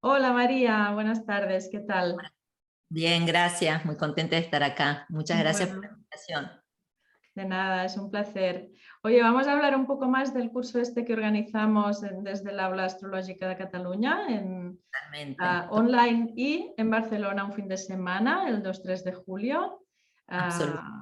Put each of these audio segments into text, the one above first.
Hola María, buenas tardes, ¿qué tal? Bien, gracias. Muy contenta de estar acá. Muchas gracias por la Bueno, invitación. de nada, es un placer. Oye, vamos a hablar un poco más del curso este que organizamos desde el Aula Astrológica de Cataluña, Totalmente. online y en Barcelona un fin de semana, el 2-3 de julio. Absolutamente. Ah,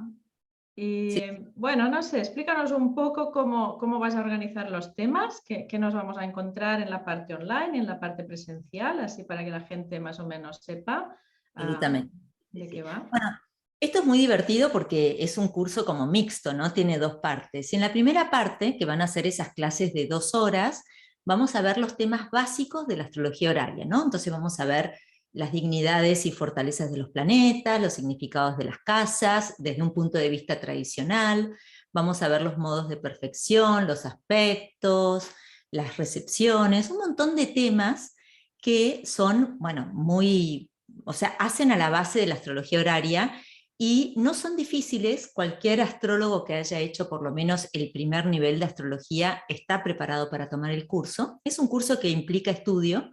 y Sí. bueno, no sé, explícanos un poco cómo vas a organizar los temas, qué nos vamos a encontrar en la parte online y en la parte presencial, así para que la gente más o menos sepa ah, Absolutamente. Sí, de qué sí. va. Bueno, esto es muy divertido porque es un curso como mixto, ¿no? Tiene dos partes. Y en la primera parte, que van a ser esas clases de 2 horas, vamos a ver los temas básicos de la astrología horaria, ¿no? Entonces vamos a ver las dignidades y fortalezas de los planetas, los significados de las casas, desde un punto de vista tradicional. Vamos a ver los modos de perfección, los aspectos, las recepciones, un montón de temas que son, bueno, muy, o sea, hacen a la base de la astrología horaria y no son difíciles. Cualquier astrólogo que haya hecho por lo menos el primer nivel de astrología está preparado para tomar el curso. Es un curso que implica estudio,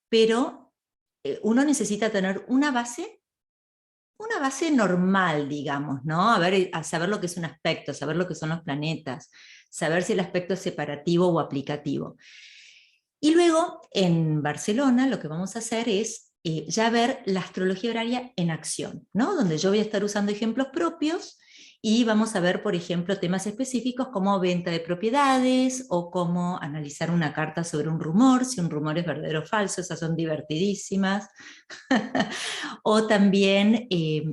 pero uno necesita tener una base normal, digamos, ¿no? A saber lo que es un aspecto, saber lo que son los planetas, saber si el aspecto es separativo o aplicativo. Y luego, en Barcelona, lo que vamos a hacer es ya ver la astrología horaria en acción, ¿no? Donde yo voy a estar usando ejemplos propios y vamos a ver, por ejemplo, temas específicos como venta de propiedades o cómo analizar una carta sobre un rumor, si un rumor es verdadero o falso, esas son divertidísimas. O también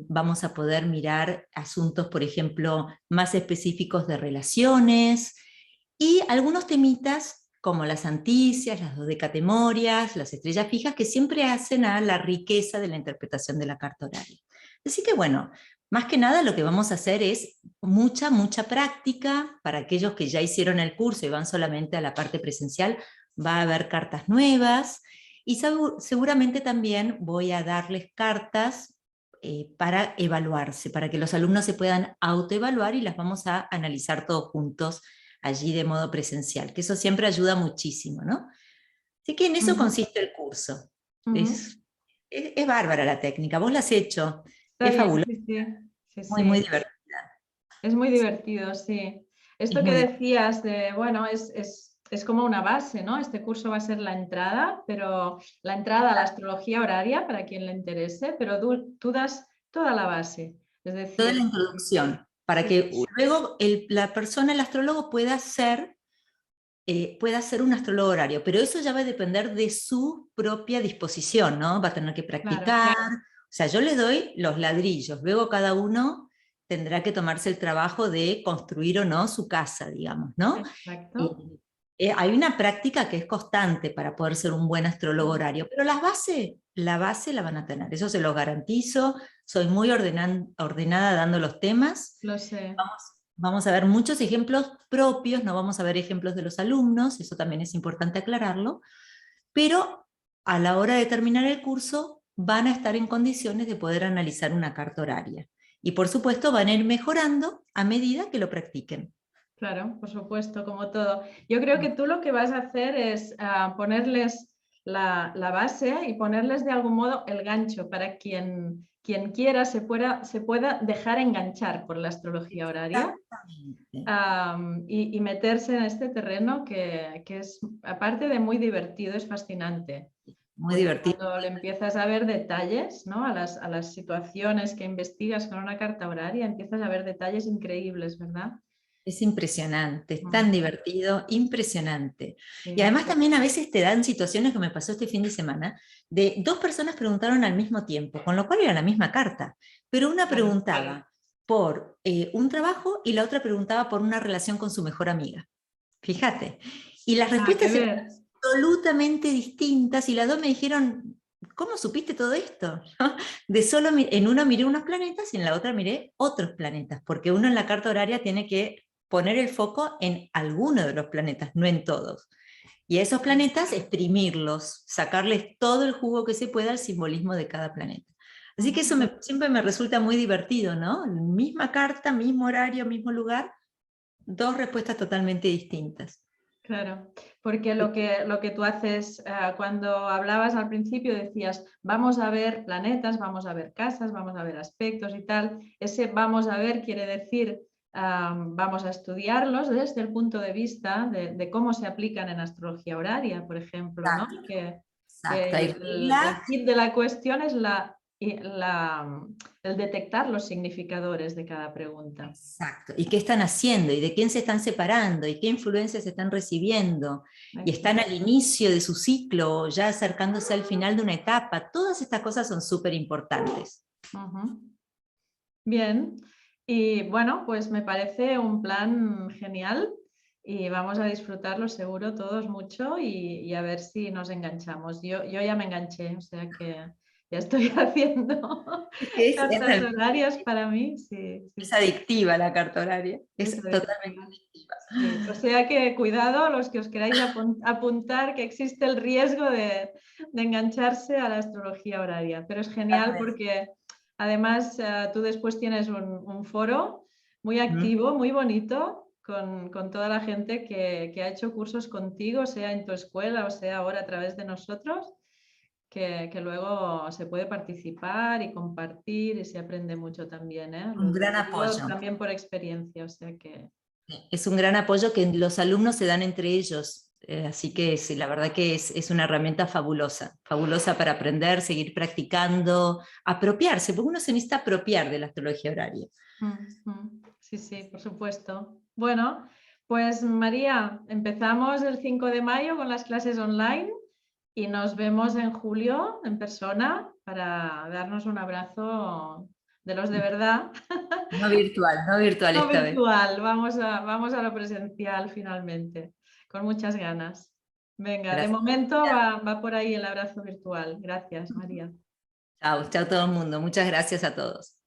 vamos a poder mirar asuntos, por ejemplo, más específicos de relaciones y algunos temitas como las anticias, las dodecatemorias, las estrellas fijas, que siempre hacen a la riqueza de la interpretación de la carta horaria. Así que bueno, más que nada lo que vamos a hacer es mucha práctica. Para aquellos que ya hicieron el curso y van solamente a la parte presencial, va a haber cartas nuevas y seguramente también voy a darles cartas para evaluarse, para que los alumnos se puedan autoevaluar y las vamos a analizar todos juntos allí de modo presencial, que eso siempre ayuda muchísimo, ¿no? Así que en eso Ujú, consiste el curso. ujú. Es bárbara la técnica, vos la has hecho, Está es bien, fabuloso, sí, sí, sí, muy sí. divertido. Es muy divertido, sí. Es Esto que muy divertido. decías de, bueno, es como una base, ¿no? Este curso va a ser la entrada, pero la entrada a la astrología horaria para quien le interese, pero tú das toda la base. Es Toda la decir, introducción, para sí, que luego la persona, el astrólogo, pueda ser un astrólogo horario, pero eso ya va a depender de su propia disposición, ¿no? Va a tener que claro, practicar. O sea, yo les doy los ladrillos, luego cada uno tendrá que tomarse el trabajo de construir o no su casa, digamos, ¿no? Eh, exacto. hay una práctica que es constante para poder ser un buen astrólogo horario, pero la base la van a tener, eso se los garantizo. Soy muy ordenada dando los temas. Lo sé. Vamos a ver muchos ejemplos propios, no vamos a ver ejemplos de los alumnos, eso también es importante aclararlo, pero a la hora de terminar el curso van a estar en condiciones de poder analizar una carta horaria. Y por supuesto van a ir mejorando a medida que lo practiquen. Claro, por supuesto, como todo. Yo creo que tú lo que vas a hacer es ponerles la base y ponerles de algún modo el gancho para quien quiera se pueda dejar enganchar por la astrología horaria, Exactamente. y meterse en este terreno que es, aparte de muy divertido, es fascinante. Muy Porque divertido. cuando le empiezas a ver detalles, ¿no? A las situaciones que investigas con una carta horaria, empiezas a ver detalles increíbles, ¿verdad? Es impresionante, es tan Mm, divertido, impresionante. Y sí. además también a veces te dan situaciones que me pasó este fin de semana, de dos personas preguntaron al mismo tiempo, con lo cual era la misma carta, pero una Claro. preguntaba por un trabajo y la otra preguntaba por una relación con su mejor amiga. Fíjate. Y las Nada que respuestas eran ver. absolutamente distintas y las dos me dijeron, ¿cómo supiste todo esto? De solo en uno miré unos planetas y en la otra miré otros planetas, porque uno en la carta horaria tiene que poner el foco en alguno de los planetas, no en todos. Y a esos planetas exprimirlos, sacarles todo el jugo que se pueda al simbolismo de cada planeta. Así que Ujú. eso siempre me resulta muy divertido, ¿no? Misma carta, mismo horario, mismo lugar, dos respuestas totalmente distintas. Claro, porque lo que tú haces, cuando hablabas al principio decías, vamos a ver planetas, vamos a ver casas, vamos a ver aspectos y tal. Ese vamos a ver quiere decir, vamos a estudiarlos desde el punto de vista de cómo se aplican en astrología horaria, por ejemplo, ¿no? Que Exacto. Hay el reglas. kit de la cuestión es el detectar los significadores de cada pregunta. Exacto. ¿Y qué están haciendo? ¿Y de quién se están separando? ¿Y qué influencias están recibiendo? ¿Y están Exacto. al inicio de su ciclo, ya acercándose al final de una etapa? Todas estas cosas son súper importantes. Ujú. Bien, y bueno, pues me parece un plan genial y vamos a disfrutarlo seguro todos mucho y a ver si nos enganchamos. Yo ya me enganché, o sea que ya estoy haciendo Es cartas horarias para mí, sí, sí, es sí, adictiva la carta horaria, es es totalmente adictiva. adictiva. Sí. O sea que cuidado los que os queráis apuntar que existe el riesgo de engancharse a la astrología horaria, pero es genial porque además tú después tienes un foro muy ¿Mm? activo, muy bonito, con toda la gente que ha hecho cursos contigo, sea en tu escuela o sea ahora a través de nosotros, que luego se puede participar y compartir y se aprende mucho también, ¿eh? Un Lo gran digo apoyo. también por experiencia, o sea que... Es un gran apoyo que los alumnos se dan entre ellos. Así que sí, la verdad que es una herramienta fabulosa, fabulosa para aprender, seguir practicando, apropiarse, porque uno se necesita apropiar de la astrología horaria. Sí, sí, por supuesto. Bueno, pues María, empezamos el 5 de mayo con las clases online y nos vemos en julio en persona para darnos un abrazo de los de verdad. No virtual No esta vez. virtual, vamos a lo presencial finalmente, con muchas ganas. Venga, de Gracias. momento va por ahí el abrazo virtual. Gracias, María. Chao, chao todo el mundo. Muchas gracias a todos.